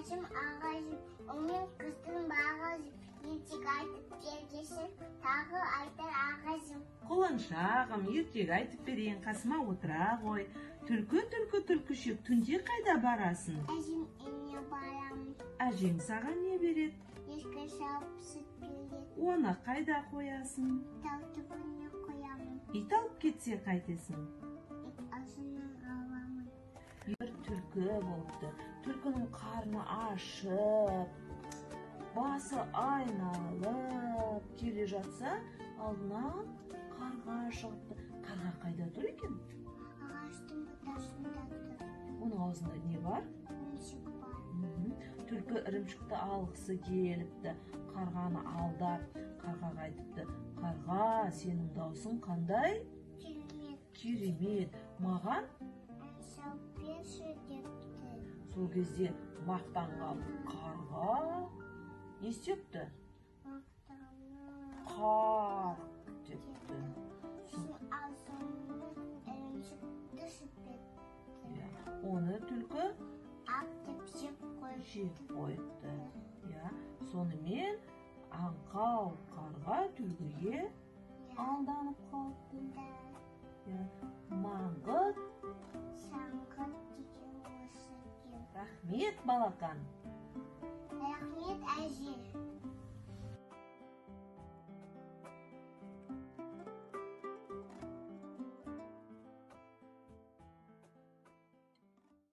Ағашым, омен қыздың бағажым, ертек айтып бергесін, тағы айтар ағашым. Құлыншағым, ертек айтып берейін, қасыма отыра ғой. Түлкішек, түнде қайда барасың? Әжем үйіне барамын. Әжең саған не береді? Ешкі салып сүт береді. Оны қайда қоясың? Тал түбіне қоямын. Ит алып кетсе қайтесің? Ит азынан аламын. Бір түлкі болыпты. Түлкінің қарны ашып, басы айналып келе жатса, алдынан қарға шығыпты. Қарға қайда тұр екен? Ағаштың бұтасында тұр. Оның аузында не бар? Ірімшік бар. Түлкі ірімшікті алғысы келіпті. Қарғаны алдап, қарғаға айтыпты: қарға, сенің даусың қандай? Керемет. Маған Салып берші депті. сол кезде мақтанған қарға не істепті? Қар депті. Сосын азуымен ірімшікті шіпетті. Оны түлкі Ап деп жеп қойыпты. Сонымен аңқау қарға түлкіге алданып қалыпты. Маңғыт Саңғыт деген осы екен. рахмет, балақан.